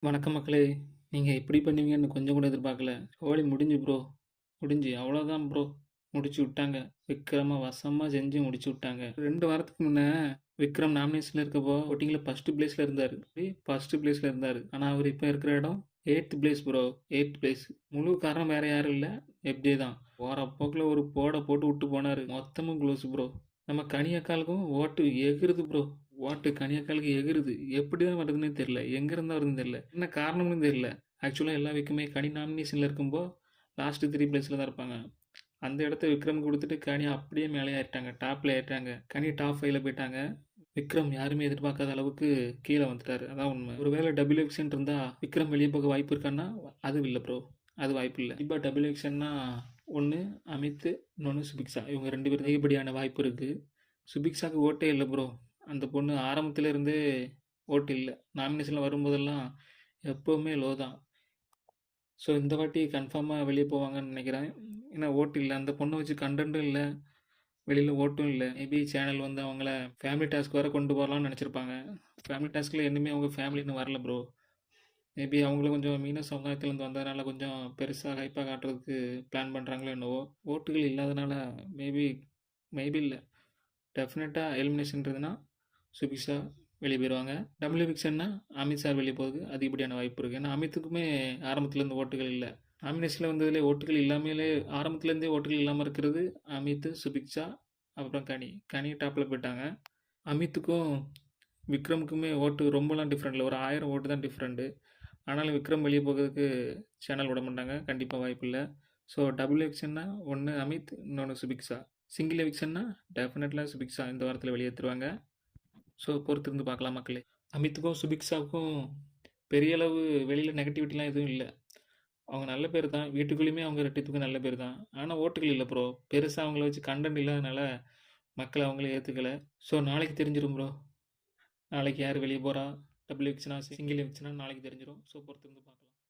வணக்கம் மக்களே! நீங்க இப்படி பண்ணுவீங்கன்னு கொஞ்சம் கூட எதிர்பார்க்கல. சோலி முடிஞ்சு ப்ரோ. முடிஞ்சு அவ்வளோதான் ப்ரோ. முடிச்சு விட்டாங்க. விக்ரம வசமா செஞ்சு முடிச்சு விட்டாங்க. 2 வாரத்துக்கு முன்ன விக்ரம் நாமினேஷன்ல இருக்கப்போ votingல ஃபர்ஸ்ட் பிளேஸ்ல இருந்தாரு. ஃபர்ஸ்ட் பிளேஸ்ல இருந்தாரு. ஆனா அவரு இப்ப இருக்கிற இடம் eighth place bro. Eighth place. முழு காரணம் வேற யாரும் இல்ல. எஃப்ஜே தான். போற போக்குல ஒரு போட போட்டு விட்டு போனாரு. மொத்தமும் க்ளோஸ் ப்ரோ. நம்ம கனி அக்காளுக்கும் ஓட்டு எகுறுது ப்ரோ. ஓட்டு கனி அக்காளுக்கு எகுறுது. எப்படி தான் வருதுன்னே தெரியல. எங்கேருந்து வருதுன்னு தெரியல. என்ன காரணம்னு தெரியல. ஆக்சுவலா எல்லா வீக்குமே கனி நாமினேஷன்ல இருக்கும்போ லாஸ்ட் 3 பிளேஸ்ல தான் இருப்பாங்க. அந்த இடத்த விக்ரம் கொடுத்துட்டு கனி அப்படியே மேலே ஏறிட்டாங்க. டாப்ல ஏறிட்டாங்க. கனி டாப் 5ல போயிட்டாங்க. விக்ரம் யாருமே எதிர்பார்க்காத அளவுக்கு கீழே வந்துட்டாரு. அதான் உண்மை. ஒருவேளை டபுள் எவிக்ஷன் இருந்தா விக்ரம் வெளியே போக வாய்ப்பு இருக்கான்னா அது இல்லை ப்ரோ. அது வாய்ப்பு இல்லை. இப்போ டபுள் எவிக்ஷன்னா ஒன்று அமித், இன்னொன்று சுபிக்ஷா. இவங்க 2 பேரும் அதிகப்படியான வாய்ப்பு இருக்குது. சுபிக்ஷாக்கு ஓட்டே இல்லை ப்ரோ. அந்த பொண்ணு ஆரம்பத்துல இருந்தே ஓட்டு இல்லை. நாமினேஷனில் வரும்போதெல்லாம் எப்போவுமே லோ தான். ஸோ இந்த வாட்டி கன்ஃபார்மாக வெளியே போவாங்கன்னு நினைக்கிறேன். ஏன்னா ஓட்டு இல்லை. அந்த பொண்ணை வச்சு கண்டென்ட்டும் இல்லை. வெளியில் ஓட்டும் இல்லை. மேபி சேனல் வந்து அவங்கள ஃபேமிலி டாஸ்க் வர கொண்டு போகலாம்னு நினச்சிருப்பாங்க. ஃபேமிலி டாஸ்கில் இன்னுமே அவங்க ஃபேமிலின்னு வரல ப்ரோ. மேபி அவங்களும் கொஞ்சம் மீன சமுதாயத்துலேருந்து வந்ததுனால கொஞ்சம் பெருசாக ஹைப்பாக காட்டுறதுக்கு பிளான் பண்ணுறாங்களோ என்னவோ. ஓட்டுகள் இல்லாதனால மேபி மேபி இல்லை. டெஃபினட்டாக எலிமினேஷன் இருந்ததுன்னா சுபிக்ஷா வெளியே போயிடுவாங்க. டபுள் எவிக்ஷன்னா அமித் சார் வெளியே போகுது அதிகப்படியான வாய்ப்பு இருக்குது. ஏன்னா அமித்துக்குமே ஆரம்பத்துலேருந்து ஓட்டுகள் இல்லை. நாமினேஷனில் வந்ததுலேயே ஓட்டுகள் இல்லாமலே ஆரம்பத்துலேருந்தே ஓட்டுகள் இல்லாமல் இருக்கிறது அமித், சுபிக்ஷா, அப்புறம் கனி டாப்பில் போயிட்டாங்க. அமித்துக்கும் விக்ரமுக்குமே ஓட்டு ரொம்பலாம் டிஃப்ரெண்ட் இல்லை. ஒரு 1000 ஓட்டு தான் டிஃப்ரெண்ட்டு. ஆனாலும் விக்ரம் வெளியே போகிறதுக்கு சேனல் விட மாட்டாங்க. கண்டிப்பாக வாய்ப்பு இல்லை. ஸோ டபுள் எவிக்ஷன்னா ஒன்று அமித், இன்னொன்று சுபிக்ஷா. சிங்கிள் எவிக்ஷன்னா டெஃபினெட்லாக சுபிக்ஷா இந்த வாரத்தில் வெளியேற்றுவாங்க. ஸோ பொறுத்திருந்து பார்க்கலாம் மக்களே. அமித்துக்கும் சுபிக்ஷாவுக்கும் பெரிய அளவு வெளியில் நெகட்டிவிட்டிலாம் எதுவும் இல்லை. அவங்க நல்ல பேர் தான். வீட்டுக்குள்ளேயுமே அவங்க 2 பேத்துக்கும் நல்ல பேர் தான். ஆனால் ஓட்டுகள் இல்லை ப்ரோ. பெருசாக அவங்கள வச்சு கண்டென்ட் இல்லாதனால மக்கள் அவங்களே ஏற்றுக்கலை. ஸோ நாளைக்கு தெரிஞ்சிடும் ப்ரோ. நாளைக்கு யார் வெளியே போகிறா, டபுள் எவிக்ஷனா சிங்கிள் எவிக்ஷனா நாளைக்கு தெரிஞ்சிடும். ஸோ பொறுத்திருந்து பார்க்கலாம்.